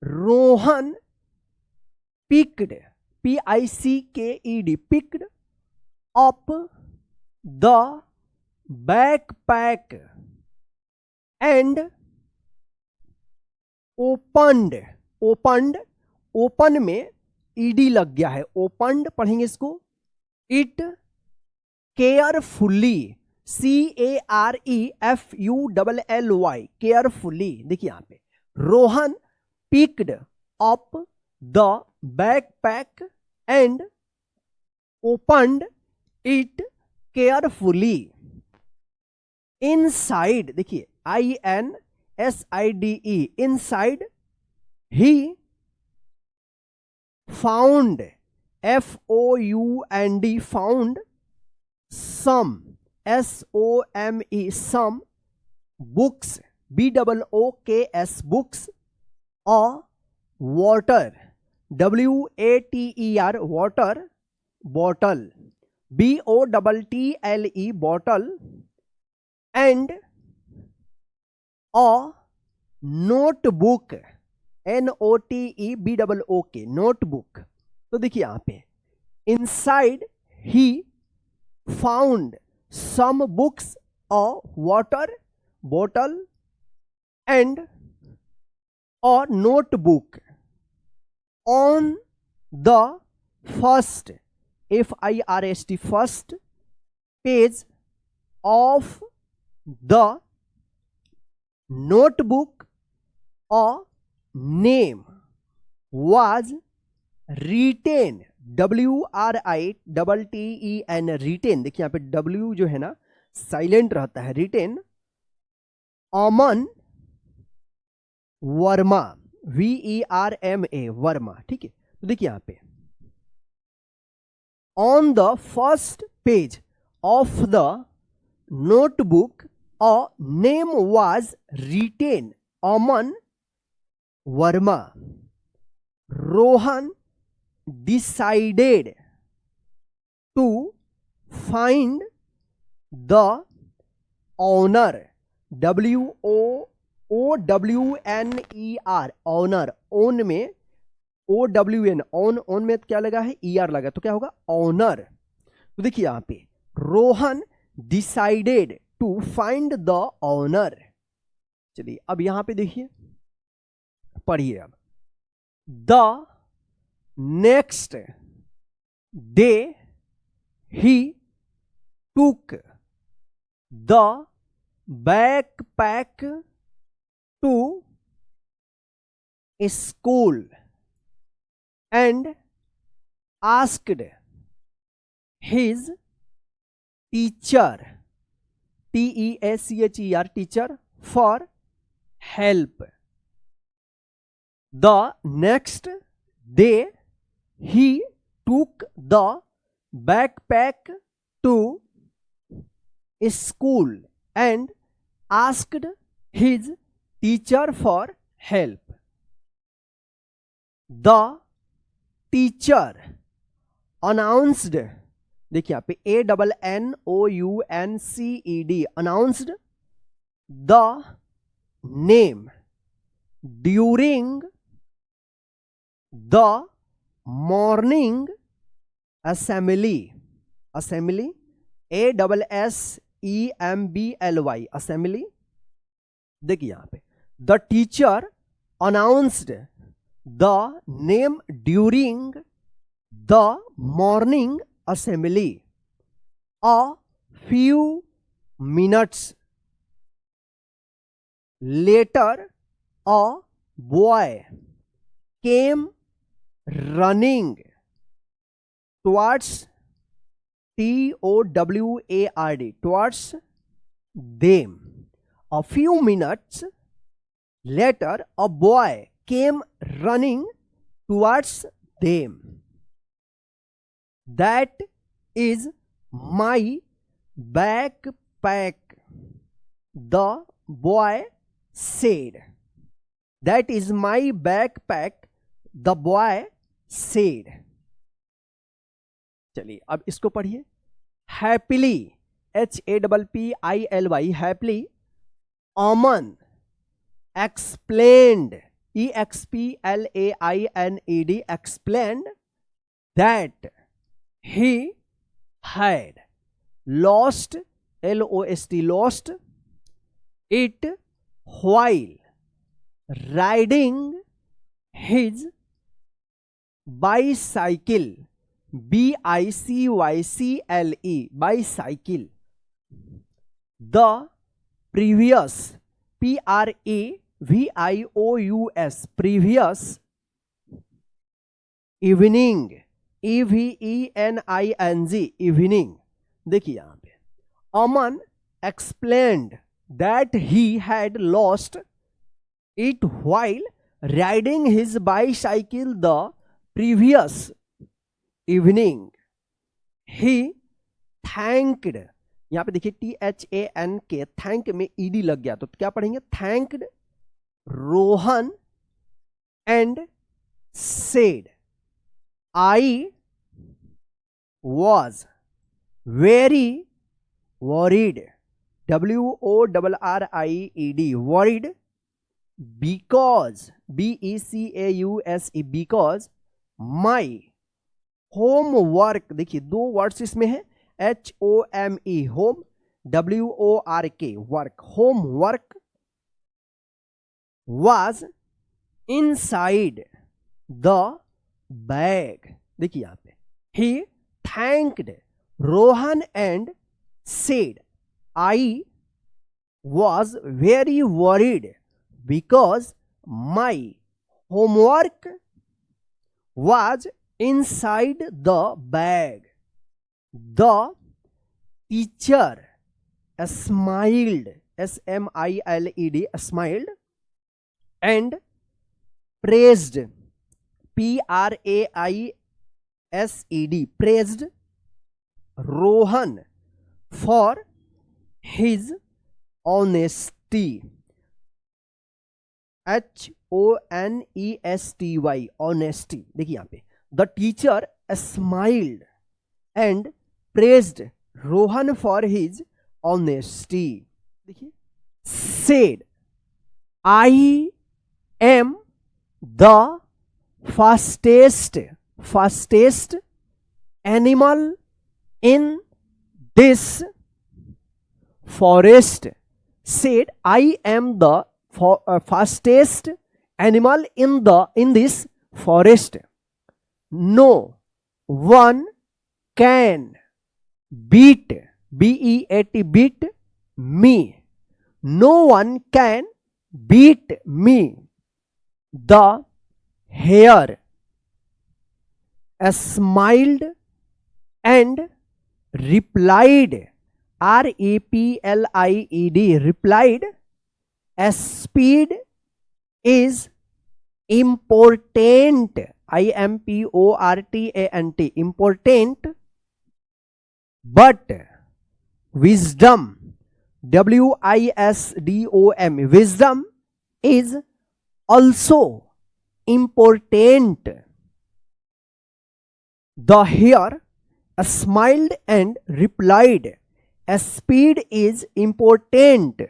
Rohan picked, Picked, picked up the backpack and opened, open में ED लग गया है, ओपनड पढ़ेंगे इसको, इट केयरफुली, CAREFULLY, केयरफुली। देखिए यहां पे Rohan picked up the backpack and opened it carefully. Inside, देखिए INSIDE, inside he found, FOUND, found some, SOME, some books, BOOKS, books, a water, WATER, water, bottle, BOTTLE, bottle, and a notebook, NOTEBOOK, notebook. तो देखिए यहां पे inside he found some books, a water bottle and a notebook on the first, FIRST, first page of the notebook a name was written, WRITTEN, written। देखिए यहाँ पे W जो है ना साइलेंट रहता है, written अमन वर्मा, VERMA, वर्मा। ठीक है, तो देखिए यहाँ पे on the first page of the notebook a name was written Aman Verma. Rohan decided to find the owner, WOWNER, owner, own में OWN, own में क्या लगा है, ER लगा, तो क्या होगा ऑनर। तो देखिए यहां पे Rohan decided to find the owner. चलिए अब यहां पे देखिए, पढ़िए अब। The next day he took the backpack to school and asked his teacher, TEACHER, teacher, for help. The next day he took the backpack to school and asked his teacher for help. The teacher announced, देखिए यहाँ पे ANNOUNCED, announced the name during the morning assembly, assembly, ASSEMBLY, assembly। देखिए यहां पे the teacher announced the name during the morning assembly। A few minutes later a boy came running towards, TOWARD, towards them। A few minutes later a boy came running towards them। That is my backpack, the boy said। That is my backpack, the boy said। चलिए अब इसको पढ़िए। Happily, HAPPILY, happily Aman explained, EXPLAINED, explained that he had lost, LOST, lost it while riding his bicycle, BICYCLE, bicycle, the previous, PREVIOUS, previous evening, EVENING, evening. देखिए यहां पे अमन explained that he had lost it while riding his bicycle the previous evening. He thanked, यहां पे देखिए THANK, thank में ED लग गया तो क्या पढ़ेंगे, thanked Rohan and said, I was very worried, WORRIED, worried, because, BECAUSE, because my homework, देखिए दो वर्ड्स इसमें है, HOME, home, WORK, work, homework was inside the bag. देखिए यहां पे he thanked Rohan and said, I was very worried because my homework was inside the bag. The teacher smiled, SMILED, smiled, and praised, PRAISED, praised Rohan for his honesty, HONESTY, honesty. देखिए यहाँ पे the teacher smiled and praised Rohan for his honesty. देखिए said, I am the fastest animal in this forest. Said, I am the fastest animal in this forest. No one can beat, BEAT, beat me. No one can beat me. The hare smiled and replied, REPLIED, replied, speed is important, IMPORTANT, important, but wisdom, WISDOM, wisdom is also important. The hare smiled and replied, speed is important,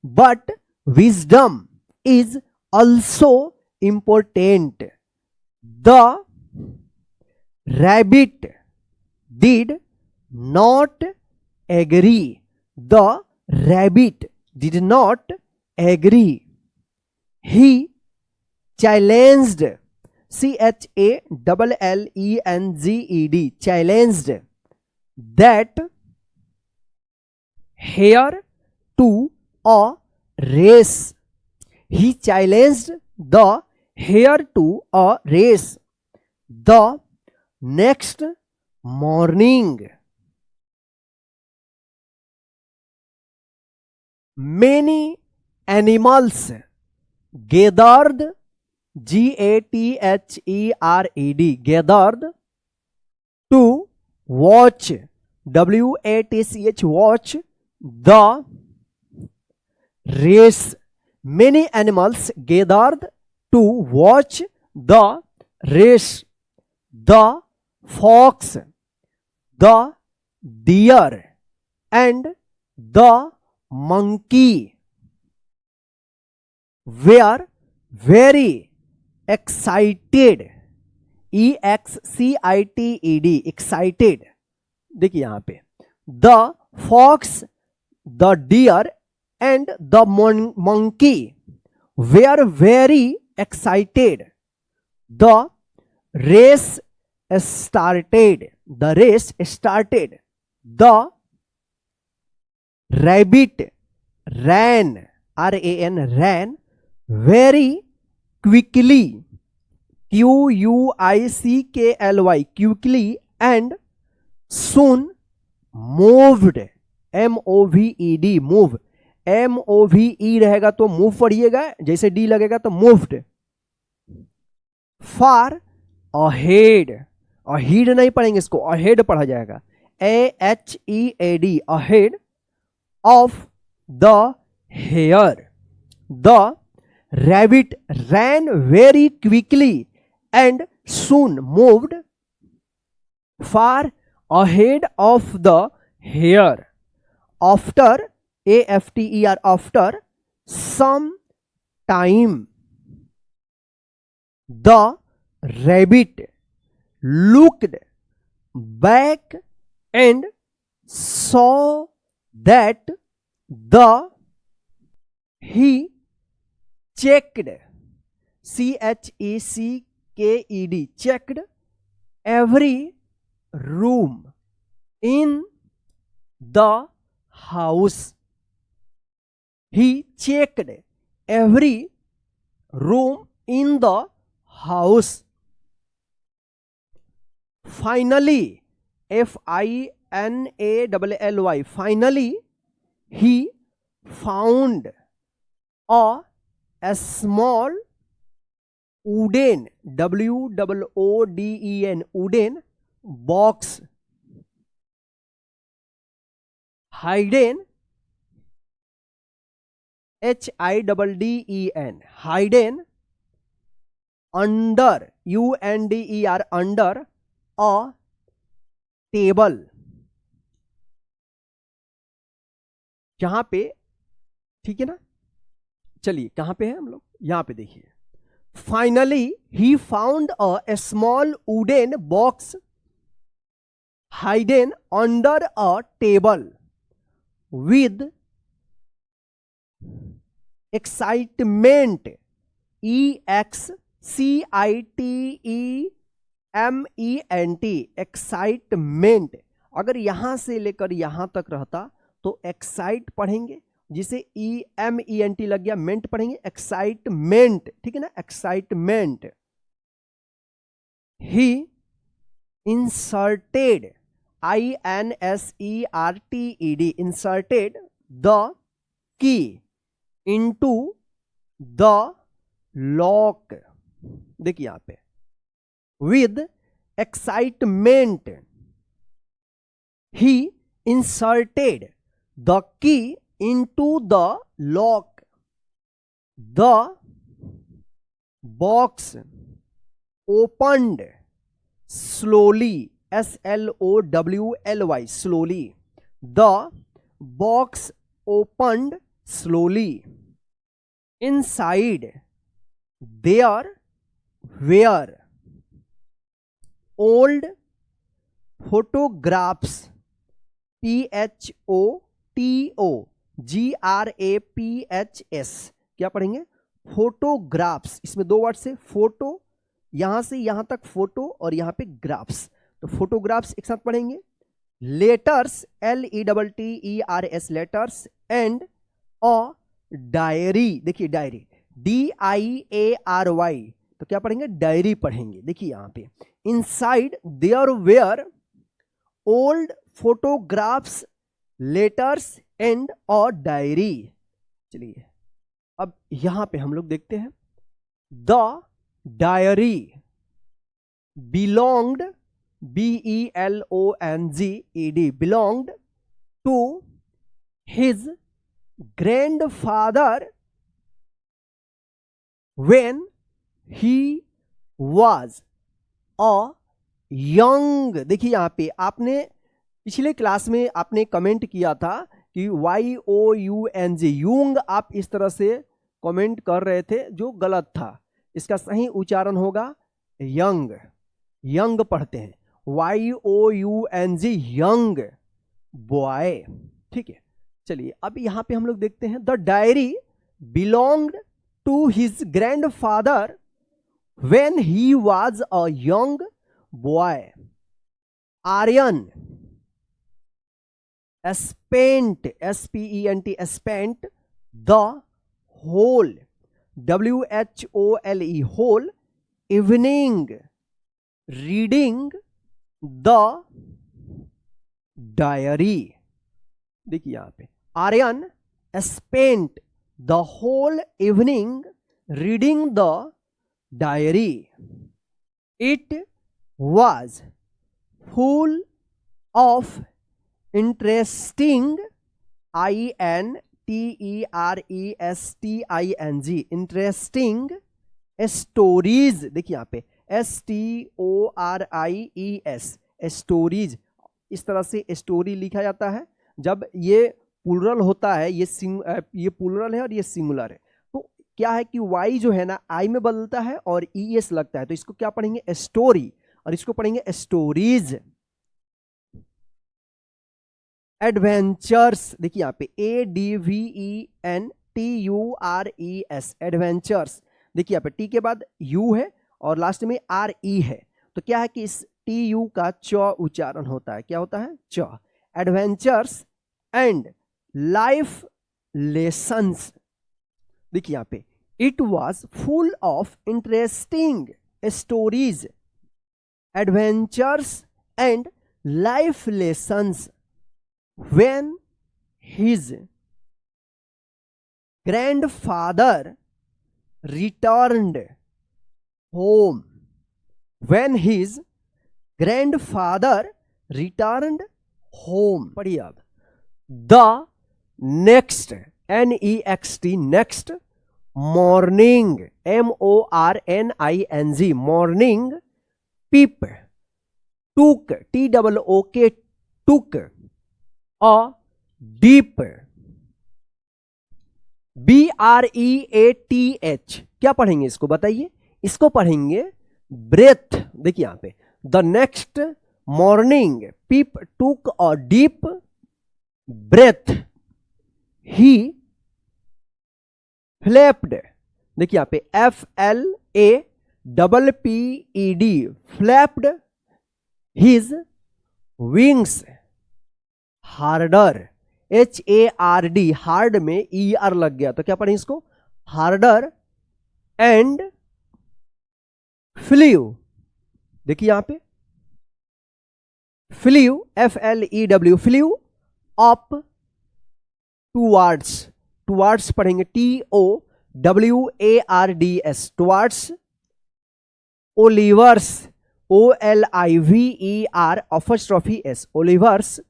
but wisdom is also important. The rabbit did not agree. The rabbit did not agree. He challenged, CHALLENGED, challenged that hare to a race. He challenged the hare to a race. The next morning, many animals gathered, GATHERED, gathered to watch, WATCH, watch the race. Many animals gathered to watch the race. The fox, the deer, and the monkey were very excited, EXCITED, excited. देखिए यहां पे the fox, the deer and the monkey were very excited. The race started, the race started. The rabbit ran, RAN, ran very quickly, QUICKLY, quickly and soon moved, MOVED, move, MOVE रहेगा तो move पढ़िएगा, जैसे D लगेगा तो moved. Far ahead, ahead नहीं पढ़ेंगे इसको, ahead पढ़ा जाएगा, AHEAD, ahead of the hare. The rabbit ran very quickly and soon moved far ahead of the hare after, AFTER, after some time. The rabbit looked back and saw that the he checked, CHECKED, checked every room in the house. He checked every room in the house. Finally, FINALLY, finally he found a small wooden, WOODEN, wooden box hidden, HIDDEN, hidden under, UNDER, under a table। यहां पे ठीक है ना, चलिए कहां पे है हम लोग, यहां पे देखिए। Finally he found a small wooden box hidden under a table with excitement, EXCITEMENT, excitement। अगर यहां से लेकर यहां तक रहता तो एक्साइट पढ़ेंगे, जिसे EMENT लग गया, मेंट पढ़ेंगे, एक्साइटमेंट, ठीक है ना, excitement. He inserted, INSERTED, inserted the key into the lock. देखिए यहां पे with excitement he inserted the key into the lock. The box opened slowly, SLOWLY, slowly. The box opened slowly. Inside there were old photographs, PHOTOGRAPHS, क्या पढ़ेंगे, photographs. इसमें दो word से, photo यहां से यहां तक फोटो और यहां पे ग्राफ्स, तो फोटोग्राफ्स एक साथ पढ़ेंगे। Letters, LETTERS, letters and a diary. देखिए डायरी, DIARY, तो क्या पढ़ेंगे, डायरी पढ़ेंगे। देखिए यहां पे inside there were old photographs, letters and a diary. चलिए अब यहां पे हम लोग देखते हैं, the diary belonged, BELONGED, belonged to his grandfather when he was a young. देखिए यहां पे आपने पिछले क्लास में आपने कमेंट किया था कि YOUNG, यूंग आप इस तरह से कमेंट कर रहे थे जो गलत था। इसका सही उच्चारण होगा यंग, यंग पढ़ते हैं, YOUNG, यंग बॉय। ठीक है, चलिए अब यहां पे हम लोग देखते हैं, the diary belonged to his grandfather when he was a young boy. Aryan spent, SPENT, spent the whole, WHOLE, whole evening reading the diary। देखिए यहां पे Aryan spent the whole evening reading the diary। It was full of interesting, INTERESTING, interesting stories। देखिए यहाँ पे STORIES, stories. इस तरह से story लिखा जाता है जब ये प्लूरल होता है, ये प्लूरल है और ये सिंगुलर है। तो क्या है कि वाई जो है ना आई में बदलता है और ES लगता है, तो इसको क्या पढ़ेंगे स्टोरी और इसको पढ़ेंगे स्टोरीज। एडवेंचर्स, देखिए यहाँ पे ADVENTURES, एडवेंचर्स। देखिए यहाँ पे टी के बाद यू है और लास्ट में RE है, तो क्या है कि इस TU का च उच्चारण होता है। क्या होता है? च। Adventures and life lessons. देखिए यहाँ पे it was full of interesting stories, adventures and life lessons when his grandfather returned home, when his grandfather returned home। पढ़िए अब, the next, NEXT, next morning, MORNING, morning, Pip took, TOOK, took a deep, BREATH, क्या पढ़ेंगे इसको बताइए? इसको पढ़ेंगे breath. देखिए यहां पे the next morning Peep took a deep breath, he flapped. देखिए यहां पे FLAPPED, flapped his wings harder, HARD, hard में ER लग गया तो क्या पढ़ें इसको? Harder and flew. देखिए यहां पे flew, FLEW, flew up towards, towards पढ़ेंगे TOWARDS, towards Oliver's, OLIVER apostrophe S, Oliver's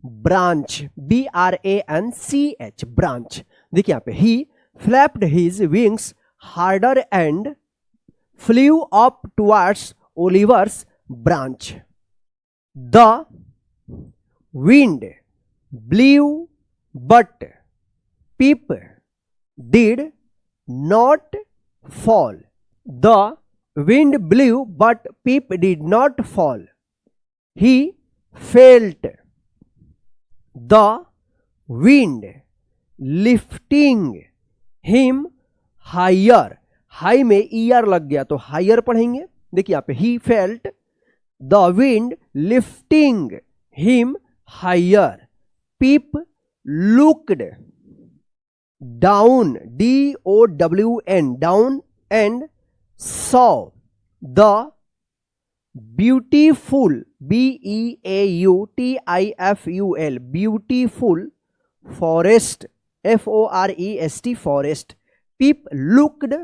branch, BRANCH, branch. देखिए यहां पे he flapped his wings harder and flew up towards Oliver's branch. The wind blew but Peep did not fall, the wind blew but Peep did not fall, he felt the wind lifting him higher, high में ER लग गया तो higher पढ़ेंगे। देखिए यहाँ पे he felt the wind lifting him higher, Pip looked down, DOWN, down, and saw the beautiful, BEAUTIFUL, beautiful forest, FOREST, forest. Pip looked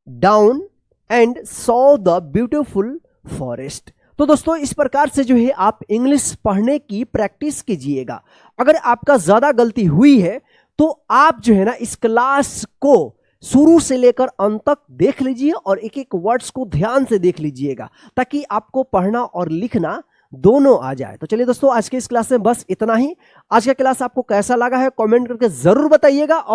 down and saw the beautiful forest। तो दोस्तों इस प्रकार से जो है आप इंग्लिश पढ़ने की प्रैक्टिस कीजिएगा। अगर आपका ज्यादा गलती हुई है तो आप जो है ना इस क्लास को शुरू से लेकर अंत तक देख लीजिए और एक एक वर्ड्स को ध्यान से देख लीजिएगा ताकि आपको पढ़ना और लिखना दोनों आ जाए। तो चलिए दोस्तों आज के इस क्लास में बस इतना ही। आज का क्लास आपको कैसा लगा है कमेंट करके जरूर बताइएगा।